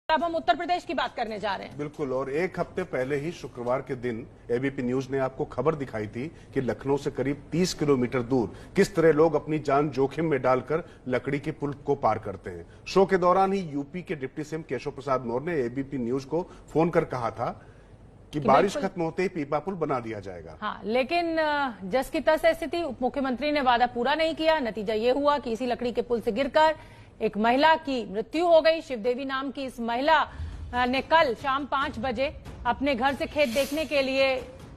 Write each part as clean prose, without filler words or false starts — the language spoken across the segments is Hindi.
अब हम उत्तर प्रदेश की बात करने जा रहे हैं। बिल्कुल, और एक हफ्ते पहले ही शुक्रवार के दिन एबीपी न्यूज ने आपको खबर दिखाई थी कि लखनऊ से करीब 30 किलोमीटर दूर किस तरह लोग अपनी जान जोखिम में डालकर लकड़ी के पुल को पार करते हैं। शो के दौरान ही यूपी के डिप्टी सीएम केशव प्रसाद मौर्य ने एबीपी न्यूज को फोन कर कहा था कि बारिश खत्म होते ही पीपा पुल बना दिया जाएगा। हाँ, लेकिन जस की तस स्थिति, उप मुख्यमंत्री ने वादा पूरा नहीं किया। नतीजा ये हुआ कि इसी लकड़ी के पुल से गिरकर एक महिला की मृत्यु हो गई। शिवदेवी नाम की इस महिला ने कल शाम 5 बजे अपने घर से खेत देखने के लिए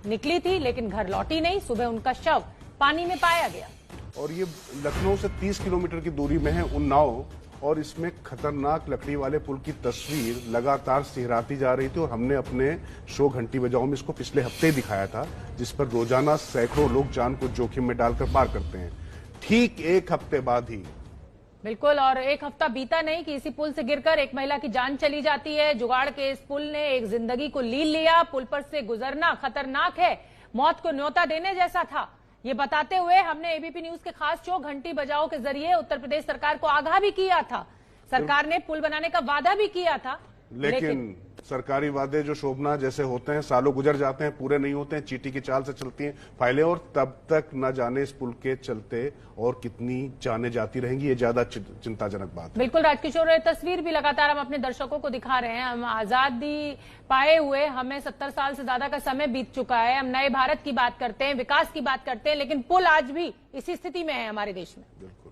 निकली थी, लेकिन घर लौटी नहीं। सुबह उनका शव पानी में पाया गया। और ये लखनऊ से 30 किलोमीटर की दूरी में है उन्नाव, और इसमें खतरनाक लकड़ी वाले पुल की तस्वीर लगातार सिहराती जा रही थी। और हमने अपने शो घंटी बजाओ में इसको पिछले हफ्ते ही दिखाया था, जिस पर रोजाना सैकड़ों लोग जान को जोखिम में डालकर पार करते हैं। ठीक एक हफ्ते बाद ही बिल्कुल, और एक हफ्ता बीता नहीं कि इसी पुल से गिरकर एक महिला की जान चली जाती है। जुगाड़ के इस पुल ने एक जिंदगी को लील लिया। पुल पर से गुजरना खतरनाक है, मौत को न्योता देने जैसा था। ये बताते हुए हमने एबीपी न्यूज के खास शो घंटी बजाओ के जरिए उत्तर प्रदेश सरकार को आगाह भी किया था। सरकार ने पुल बनाने का वादा भी किया था, लेकिन सरकारी वादे जो शोभना जैसे होते हैं, सालों गुजर जाते हैं, पूरे नहीं होते हैं, चींटी की चाल से चलती हैं फाइलें, और तब तक न जाने इस पुल के चलते और कितनी जाने जाती रहेंगी। ये ज्यादा चिंताजनक बात है। बिल्कुल राजकिशोर, ये तस्वीर भी लगातार हम अपने दर्शकों को दिखा रहे हैं। हम आजादी पाए हुए हमें 70 साल से ज्यादा का समय बीत चुका है। हम नए भारत की बात करते हैं, विकास की बात करते हैं, लेकिन पुल आज भी इसी स्थिति में है हमारे देश में। बिल्कुल।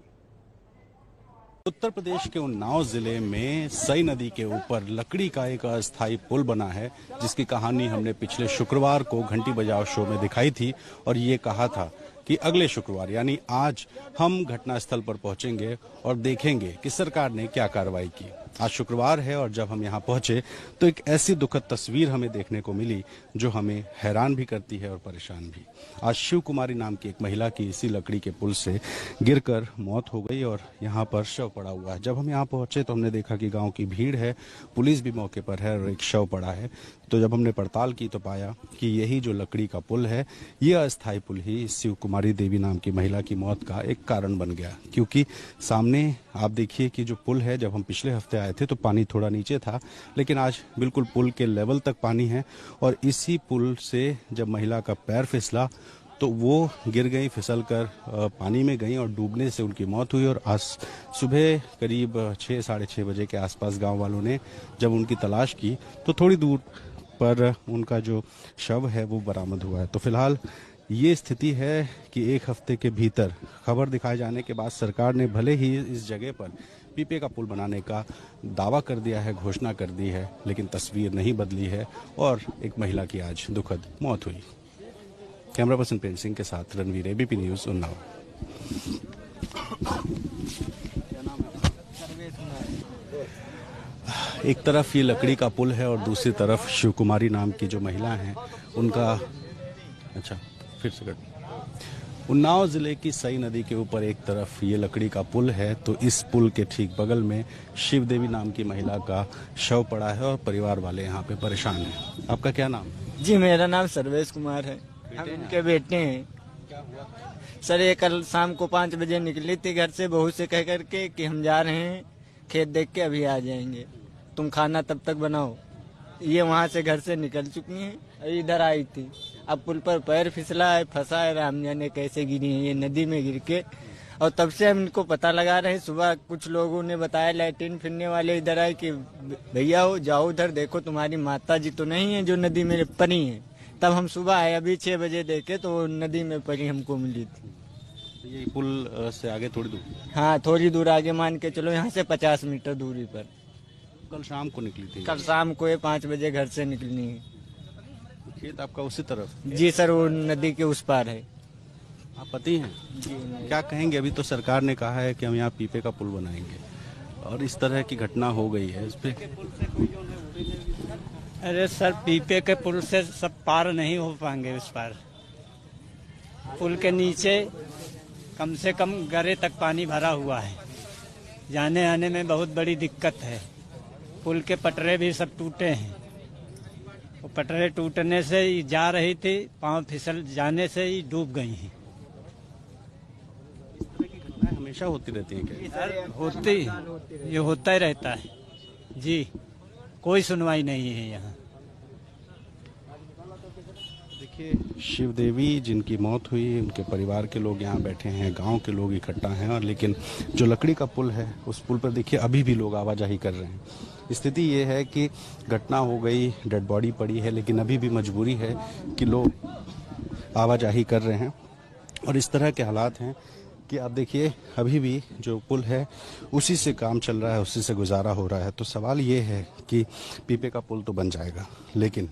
उत्तर प्रदेश के उन्नाव जिले में सई नदी के ऊपर लकड़ी का एक अस्थायी पुल बना है, जिसकी कहानी हमने पिछले शुक्रवार को घंटी बजाओ शो में दिखाई थी। और ये कहा था कि अगले शुक्रवार यानी आज हम घटनास्थल पर पहुंचेंगे और देखेंगे कि सरकार ने क्या कार्रवाई की। आज शुक्रवार है और जब हम यहाँ पहुंचे तो एक ऐसी दुखद तस्वीर हमें देखने को मिली जो हमें हैरान भी करती है और परेशान भी। आज शिव कुमारी नाम की एक महिला की इसी लकड़ी के पुल से गिरकर मौत हो गई और यहाँ पर शव पड़ा हुआ है। जब हम यहाँ पहुंचे तो हमने देखा कि गांव की भीड़ है, पुलिस भी मौके पर है और एक शव पड़ा है। तो जब हमने पड़ताल की तो पाया कि यही जो लकड़ी का पुल है, ये अस्थायी पुल ही शिव कुमारी देवी नाम की महिला की मौत का एक कारण बन गया। क्योंकि सामने आप देखिए कि जो पुल है, जब हम पिछले हफ्ते आए थे तो पानी थोड़ा नीचे था, लेकिन आज बिल्कुल पुल के लेवल तक पानी है। और इसी पुल से जब महिला का पैर फिसला तो वो गिर गई, फिसल कर पानी में गई और डूबने से उनकी मौत हुई। और आज सुबह करीब 6 साढ़े 6 बजे के आसपास गांव वालों ने जब उनकी तलाश की तो थोड़ी दूर पर उनका जो शव है वो बरामद हुआ है। तो फिलहाल ये स्थिति है कि एक हफ्ते के भीतर खबर दिखाए जाने के बाद सरकार ने भले ही इस जगह पर पीपे का पुल बनाने का दावा कर दिया है, घोषणा कर दी है, लेकिन तस्वीर नहीं बदली है और एक महिला की आज दुखद मौत हुई। कैमरा पर्सन प्रेम सिंह के साथ रणवीर, एबीपी न्यूज उन्नाव। एक तरफ ये लकड़ी का पुल है और दूसरी तरफ शिव कुमारी नाम की जो महिला हैं उनका फिर से उन्नाव जिले की सई नदी के ऊपर एक तरफ ये लकड़ी का पुल है, तो इस पुल के ठीक बगल में शिवदेवी नाम की महिला का शव पड़ा है और परिवार वाले यहाँ पे परेशान हैं। आपका क्या नाम? जी, मेरा नाम सर्वेश कुमार है। हम उनके बेटे हैं। क्या हुआ? सर, ये कल शाम को 5 बजे निकली थी घर से, बहू से कह करके कि हम जा रहे हैं खेत देख के अभी आ जाएंगे, तुम खाना तब तक बनाओ। ये वहाँ से घर से निकल चुकी हैं, इधर आई थी। अब पुल पर पैर फिसला है, फंसा है, राम जाने कैसे गिरी है ये नदी में गिर के। और तब से हम इनको पता लगा रहे हैं। सुबह कुछ लोगों ने बताया, लैट्रिन फिरने वाले इधर आए कि भैया हो जाओ उधर देखो, तुम्हारी माता जी तो नहीं है जो नदी में पड़ी है। तब हम सुबह आए, अभी 6 बजे देखे तो नदी में पड़ी हमको मिली थी। ये पुल से आगे थोड़ी दूर? हाँ, थोड़ी दूर आगे, मान के चलो यहाँ से 50 मीटर दूरी पर। कल शाम को निकली थी? कल शाम को 5 बजे घर से निकलनी है। खेत आपका उसी तरफ? जी सर, वो नदी के उस पार है। आप पति हैं? जी। क्या कहेंगे? अभी तो सरकार ने कहा है कि हम यहाँ पीपे का पुल बनाएंगे और इस तरह की घटना हो गई है इस पे। अरे सर, पीपे के पुल से सब पार नहीं हो पाएंगे। उस पार पुल के नीचे कम से कम गरे तक पानी भरा हुआ है, जाने आने में बहुत बड़ी दिक्कत है। पुल के पटरे भी सब टूटे हैं। वो पटरे टूटने से ही जा रही थी, पांव फिसल जाने से ही डूब गई हैं। इस तरह की घटनाएं हमेशा होती रहती हैं क्या? होती, ये होता ही रहता है जी। कोई सुनवाई नहीं है यहाँ। देखिए, शिव देवी जिनकी मौत हुई, उनके परिवार के लोग यहाँ बैठे हैं, गांव के लोग इकट्ठा हैं, और लेकिन जो लकड़ी का पुल है उस पुल पर देखिए अभी भी लोग आवाजाही कर रहे हैं। स्थिति ये है कि घटना हो गई, डेड बॉडी पड़ी है, लेकिन अभी भी मजबूरी है कि लोग आवाजाही कर रहे हैं। और इस तरह के हालात हैं कि आप देखिए अभी भी जो पुल है उसी से काम चल रहा है, उसी से गुजारा हो रहा है। तो सवाल ये है कि पीपे का पुल तो बन जाएगा, लेकिन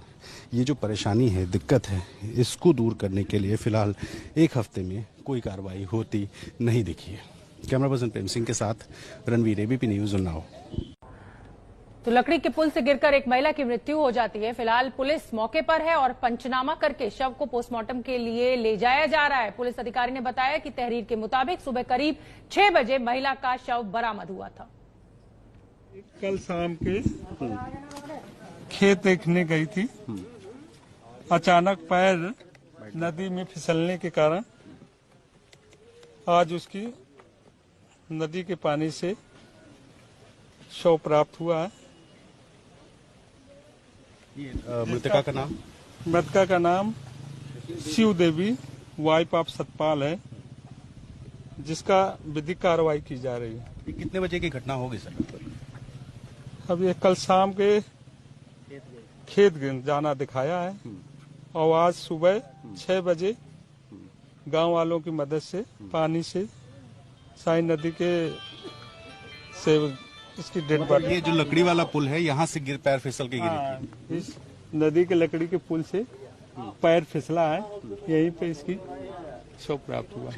ये जो परेशानी है, दिक्कत है, इसको दूर करने के लिए फिलहाल एक हफ्ते में कोई कार्रवाई होती नहीं दिखी है। कैमरा पर्सन प्रेम सिंह के साथ रणवीर, एबीपी न्यूज, उन्नाव। तो लकड़ी के पुल से गिरकर एक महिला की मृत्यु हो जाती है। फिलहाल पुलिस मौके पर है और पंचनामा करके शव को पोस्टमार्टम के लिए ले जाया जा रहा है। पुलिस अधिकारी ने बताया कि तहरीर के मुताबिक सुबह करीब 6 बजे महिला का शव बरामद हुआ था। कल शाम के खेत देखने गई थी, अचानक पैर नदी में फिसलने के कारण आज उसकी नदी के पानी से शव प्राप्त हुआ है। मृतका का नाम? मृतका का नाम शिव देवी, वाइफ ऑफ सतपाल है, जिसका विधिक कार्रवाई की जा रही है। ये कितने बजे की घटना होगी सर? अब ये कल शाम के खेत जाना दिखाया है और आज सुबह 6 बजे गांव वालों की मदद से पानी से साई नदी के से इसकी डेड बॉडी। ये जो लकड़ी वाला पुल है, यहाँ से पैर फिसल के गिरी थी। इस नदी के लकड़ी के पुल से पैर फिसला है, यहीं पे इसकी शव प्राप्त हुआ।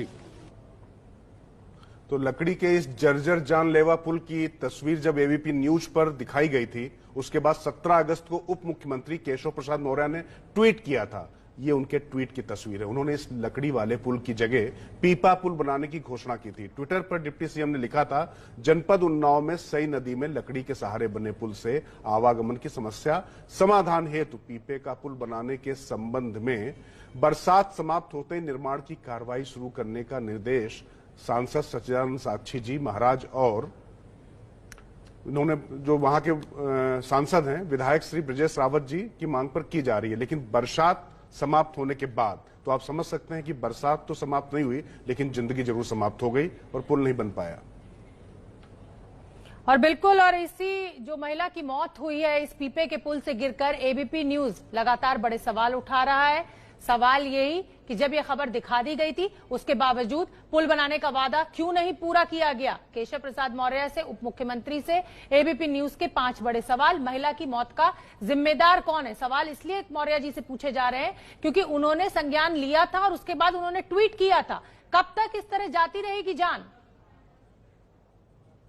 तो लकड़ी के इस जर्जर जानलेवा पुल की तस्वीर जब एबीपी न्यूज पर दिखाई गई थी, उसके बाद 17 अगस्त को उप मुख्यमंत्री केशव प्रसाद मौर्य ने ट्वीट किया था। ये उनके ट्वीट की तस्वीर है। उन्होंने इस लकड़ी वाले पुल की जगह पीपा पुल बनाने की घोषणा की थी। ट्विटर पर डिप्टी सीएम ने लिखा था, जनपद उन्नाव में सई नदी में लकड़ी के सहारे बने पुल से आवागमन की समस्या समाधान हेतु पीपे का पुल बनाने के संबंध में बरसात समाप्त होते ही निर्माण की कार्रवाई शुरू करने का निर्देश सांसद सच्चिदानंद साक्षी जी महाराज और उन्होंने जो वहां के सांसद हैं विधायक श्री ब्रजेश रावत जी की मांग पर की जा रही है। लेकिन बरसात समाप्त होने के बाद तो आप समझ सकते हैं कि बरसात तो समाप्त नहीं हुई, लेकिन जिंदगी जरूर समाप्त हो गई और पुल नहीं बन पाया। और बिल्कुल, और इसी जो महिला की मौत हुई है इस पीपे के पुल से गिरकर, एबीपी न्यूज लगातार बड़े सवाल उठा रहा है। सवाल यही कि जब यह खबर दिखा दी गई थी, उसके बावजूद पुल बनाने का वादा क्यों नहीं पूरा किया गया। केशव प्रसाद मौर्य से उप मुख्यमंत्री से एबीपी न्यूज के 5 बड़े सवाल। महिला की मौत का जिम्मेदार कौन है? सवाल इसलिए मौर्य जी से पूछे जा रहे हैं क्योंकि उन्होंने संज्ञान लिया था और उसके बाद उन्होंने ट्वीट किया था। कब तक इस तरह जाती रहेगी जान?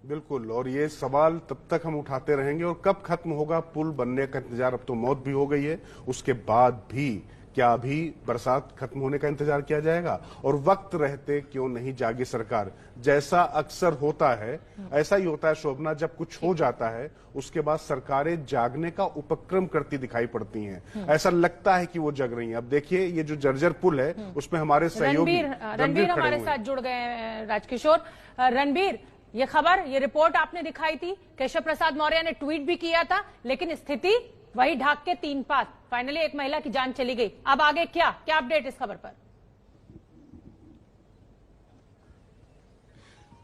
बिल्कुल, और ये सवाल तब तक हम उठाते रहेंगे। और कब खत्म होगा पुल बनने का इंतजार? अब तो मौत भी हो गई है, उसके बाद भी क्या अभी बरसात खत्म होने का इंतजार किया जाएगा? और वक्त रहते क्यों नहीं जागी सरकार? जैसा अक्सर होता है ऐसा ही होता है शोभना, जब कुछ हो जाता है उसके बाद सरकारें जागने का उपक्रम करती दिखाई पड़ती हैं। ऐसा लगता है कि वो जग रही हैं। अब देखिए ये जो जर्जर पुल है उसमें हमारे सहयोगी रणबीर हमारे साथ जुड़ गए। राजकिशोर, रणबीर, ये खबर, ये रिपोर्ट आपने दिखाई थी, केशव प्रसाद मौर्य ने ट्वीट भी किया था, लेकिन स्थिति वही ढाक के 3 पात। फाइनली एक महिला की जान चली गई। अब आगे क्या अपडेट इस खबर पर?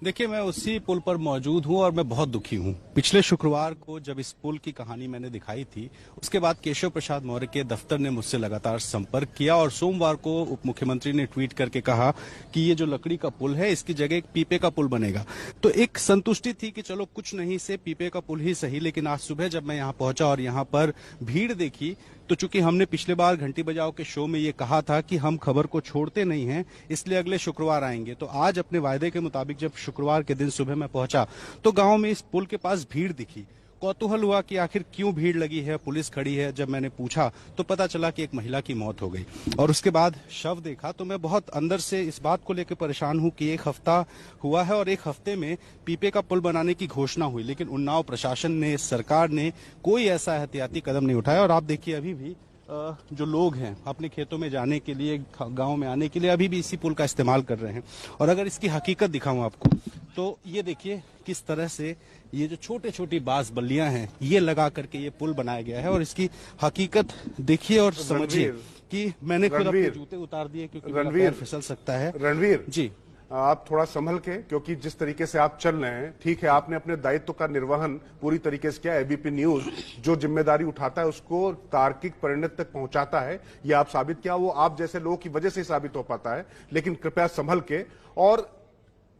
देखिए, मैं उसी पुल पर मौजूद हूं और मैं बहुत दुखी हूं। पिछले शुक्रवार को जब इस पुल की कहानी मैंने दिखाई थी, उसके बाद केशव प्रसाद मौर्य के दफ्तर ने मुझसे लगातार संपर्क किया और सोमवार को उप मुख्यमंत्री ने ट्वीट करके कहा कि ये जो लकड़ी का पुल है इसकी जगह एक पीपे का पुल बनेगा। तो एक संतुष्टि थी कि चलो कुछ नहीं से पीपे का पुल ही सही। लेकिन आज सुबह जब मैं यहाँ पहुंचा और यहाँ पर भीड़ देखी, तो चूंकि हमने पिछले बार घंटी बजाओ के शो में ये कहा था कि हम खबर को छोड़ते नहीं हैं, इसलिए अगले शुक्रवार आएंगे। तो आज अपने वायदे के मुताबिक जब शुक्रवार के दिन सुबह मैं पहुंचा तो गांव में इस पुल के पास भीड़ दिखी। कौतूहल हुआ कि आखिर क्यों भीड़ लगी है, पुलिस खड़ी है। जब मैंने पूछा तो पता चला कि एक महिला की मौत हो गई। और उसके बाद शव देखा तो मैं बहुत अंदर से इस बात को लेकर परेशान हूं कि 1 हफ्ता हुआ है और 1 हफ्ते में पीपे का पुल बनाने की घोषणा हुई, लेकिन उन्नाव प्रशासन ने, सरकार ने कोई ऐसा एहतियाती कदम नहीं उठाया। और आप देखिए अभी भी जो लोग हैं अपने खेतों में जाने के लिए, गांव में आने के लिए अभी भी इसी पुल का इस्तेमाल कर रहे हैं। और अगर इसकी हकीकत दिखाऊं आपको तो ये देखिए किस तरह से ये जो छोटे छोटी बांस बल्लियां हैं ये लगा करके ये पुल बनाया गया है और इसकी हकीकत देखिए और समझिए कि मैंने खुद अपने जूते उतार दिए क्योंकि मेरा पैर फिसल सकता है। रणवीर जी, आप थोड़ा संभल के, क्योंकि जिस तरीके से आप चल रहे हैं, ठीक है आपने अपने दायित्व का निर्वहन पूरी तरीके से किया। एबीपी न्यूज जो जिम्मेदारी उठाता है उसको तार्किक परिणत तक पहुंचाता है, ये आप साबित किया, वो आप जैसे लोगों की वजह से साबित हो पाता है। लेकिन कृपया संभल के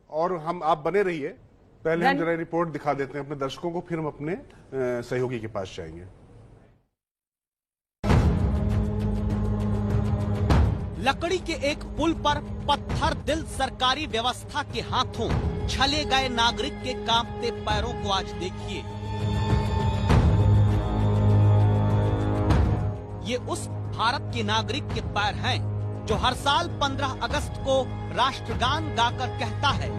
और हम आप बने रहिए। पहले हम जरा रिपोर्ट दिखा देते हैं अपने दर्शकों को, फिर हम अपने सहयोगी के पास जाएंगे। लकड़ी के एक पुल पर पत्थर दिल सरकारी व्यवस्था के हाथों छले गए नागरिक के कांपते पैरों को आज देखिए। ये उस भारत के नागरिक के पैर हैं जो हर साल 15 अगस्त को राष्ट्रगान गाकर कहता है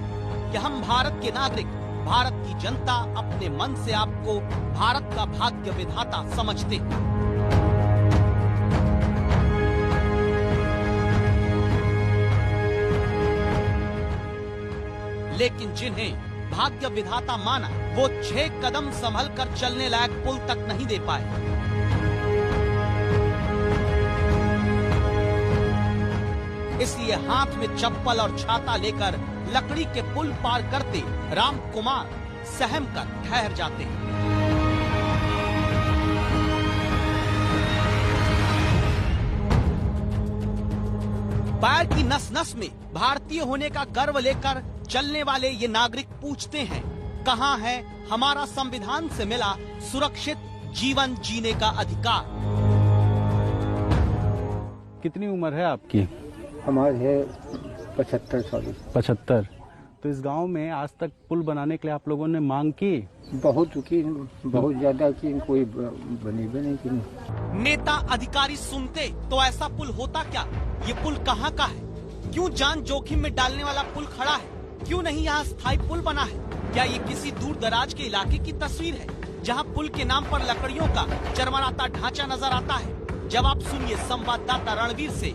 कि हम भारत के नागरिक, भारत की जनता अपने मन से आपको भारत का भाग्य विधाता समझते हैं। लेकिन जिन्हें भाग्य विधाता माना वो 6 कदम संभल कर चलने लायक पुल तक नहीं दे पाए। इसलिए हाथ में चप्पल और छाता लेकर लकड़ी के पुल पार करते राम कुमार सहम कर ठहर जाते हैं। पैर की नस नस में भारतीय होने का गर्व लेकर चलने वाले ये नागरिक पूछते हैं, कहाँ है हमारा संविधान से मिला सुरक्षित जीवन जीने का अधिकार। कितनी उम्र है आपकी? हमारी है 75 साल। 75। तो इस गांव में आज तक पुल बनाने के लिए आप लोगों ने मांग की? बहुत की, बहुत ज्यादा की, कोई बनी भी नहीं की। नेता अधिकारी सुनते तो ऐसा पुल होता क्या? ये पुल कहाँ का है? क्यों जान जोखिम में डालने वाला पुल खड़ा है? क्यों नहीं यहाँ स्थायी पुल बना है? क्या ये किसी दूर दराज के इलाके की तस्वीर है जहाँ पुल के नाम पर लकड़ियों का चरमराता ढांचा नजर आता है? जवाब सुनिए संवाददाता रणवीर से।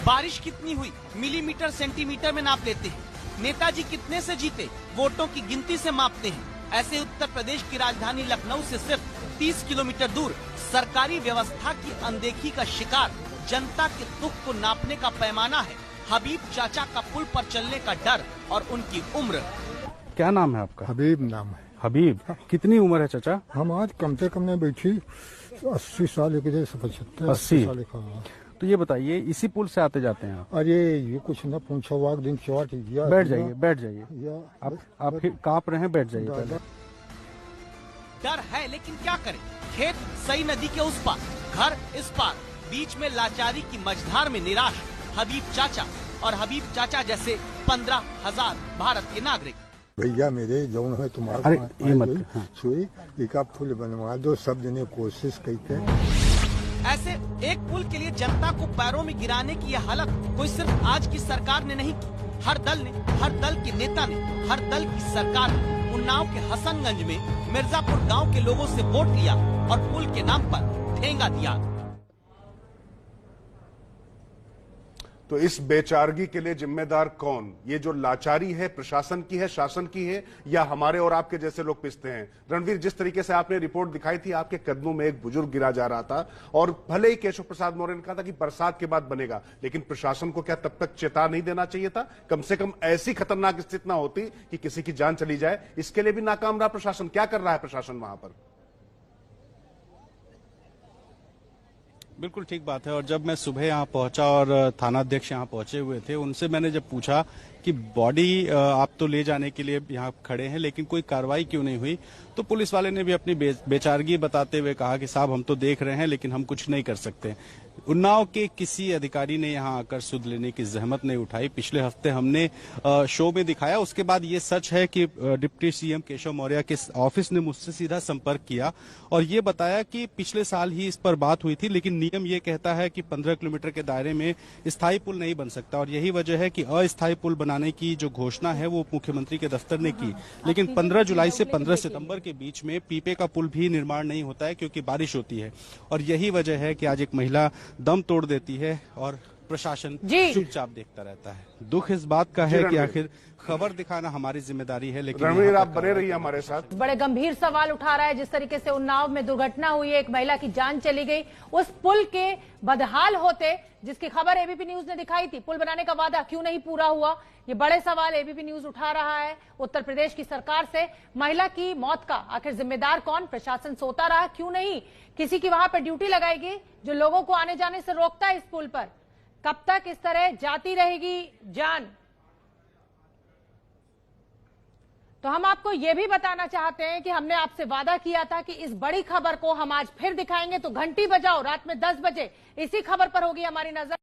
बारिश कितनी हुई मिलीमीटर सेंटीमीटर में नाप लेते हैं। नेताजी कितने से जीते वोटों की गिनती से मापते हैं। ऐसे उत्तर प्रदेश की राजधानी लखनऊ से सिर्फ 30 किलोमीटर दूर सरकारी व्यवस्था की अनदेखी का शिकार जनता के दुख को नापने का पैमाना है हबीब चाचा का पुल पर चलने का डर और उनकी उम्र। क्या नाम है आपका? हबीब नाम है। हबीब, कितनी उम्र है चाचा? हम आज कम से कम ने बैठी 80 साल, 75 80 साल का। तो ये बताइए, इसी पुल से आते जाते हैं आप? अरे ये कुछ न पूछो, वाक दिन चौट गया। बैठ जाइए, बैठ जाइए। आप कांप रहे हैं, बैठ जाइए पहले। डर है लेकिन क्या करें? खेत सई नदी के उस पार, घर इस पार, बीच में लाचारी की मझधार में निराश हबीब चाचा और हबीब चाचा जैसे 15,000 भारत के नागरिक। भैया मेरे जौन है तुम्हारा, अरे ये मत, हाँ। सुई का पुल बनवा दो, सब जने कोशिश करते। ऐसे एक पुल के लिए जनता को पैरों में गिराने की यह हालत कोई सिर्फ आज की सरकार ने नहीं की। हर दल ने, हर दल के नेता ने, हर दल की सरकार ने उन्नाव के हसनगंज में मिर्जापुर गांव के लोगों से वोट लिया और पुल के नाम पर ठेंगा दिया। तो इस बेचारगी के लिए जिम्मेदार कौन? ये जो लाचारी है प्रशासन की है, शासन की है, या हमारे और आपके जैसे लोग पिसते हैं? रणवीर, जिस तरीके से आपने रिपोर्ट दिखाई थी, आपके कदमों में एक बुजुर्ग गिरा जा रहा था और भले ही केशव प्रसाद मौर्य ने कहा था कि बरसात के बाद बनेगा, लेकिन प्रशासन को क्या तब तक चेता नहीं देना चाहिए था? कम से कम ऐसी खतरनाक स्थिति ना होती कि किसी की जान चली जाए। इसके लिए भी नाकाम रहा प्रशासन। क्या कर रहा है प्रशासन वहां पर? बिल्कुल ठीक बात है। और जब मैं सुबह यहाँ पहुंचा और थानाध्यक्ष यहाँ पहुंचे हुए थे, उनसे मैंने जब पूछा कि बॉडी आप तो ले जाने के लिए यहाँ खड़े हैं लेकिन कोई कार्रवाई क्यों नहीं हुई, तो पुलिस वाले ने भी अपनी बेचारगी बताते हुए कहा कि साहब हम तो देख रहे हैं लेकिन हम कुछ नहीं कर सकते। उन्नाव के किसी अधिकारी ने यहाँ आकर सुध लेने की जहमत नहीं उठाई। पिछले हफ्ते हमने शो में दिखाया, उसके बाद ये सच है कि डिप्टी सीएम केशव मौर्य के ऑफिस ने मुझसे सीधा संपर्क किया और ये बताया कि पिछले साल ही इस पर बात हुई थी, लेकिन नियम ये कहता है कि 15 किलोमीटर के दायरे में स्थायी पुल नहीं बन सकता और यही वजह है कि अस्थायी पुल बनाने की जो घोषणा है वो मुख्यमंत्री के दफ्तर ने की, लेकिन 15 जुलाई से 15 सितंबर के बीच में पीपे का पुल भी निर्माण नहीं होता है क्योंकि बारिश होती है। और यही वजह है कि आज एक महिला दम तोड़ देती है और प्रशासन चुपचाप देखता रहता है। दुख इस बात का है कि आखिर खबर दिखाना हमारी जिम्मेदारी है, लेकिन रणवीर आप बने रहिए हमारे साथ। बड़े गंभीर सवाल उठा रहा है जिस तरीके से उन्नाव में दुर्घटना हुई है, एक महिला की जान चली गई, उस पुल के बदहाल होते जिसकी खबर एबीपी न्यूज ने दिखाई थी, पुल बनाने का वादा क्यों नहीं पूरा हुआ, ये बड़े सवाल एबीपी न्यूज उठा रहा है। उत्तर प्रदेश की सरकार से महिला की मौत का आखिर जिम्मेदार कौन, प्रशासन सोता रहा क्यों नहीं, किसी की वहां पर ड्यूटी लगाएगी जो लोगों को आने जाने से रोकता है इस पुल पर, कब तक इस तरह जाती रहेगी जान। तो हम आपको यह भी बताना चाहते हैं कि हमने आपसे वादा किया था कि इस बड़ी खबर को हम आज फिर दिखाएंगे, तो घंटी बजाओ रात में 10 बजे इसी खबर पर होगी हमारी नजर।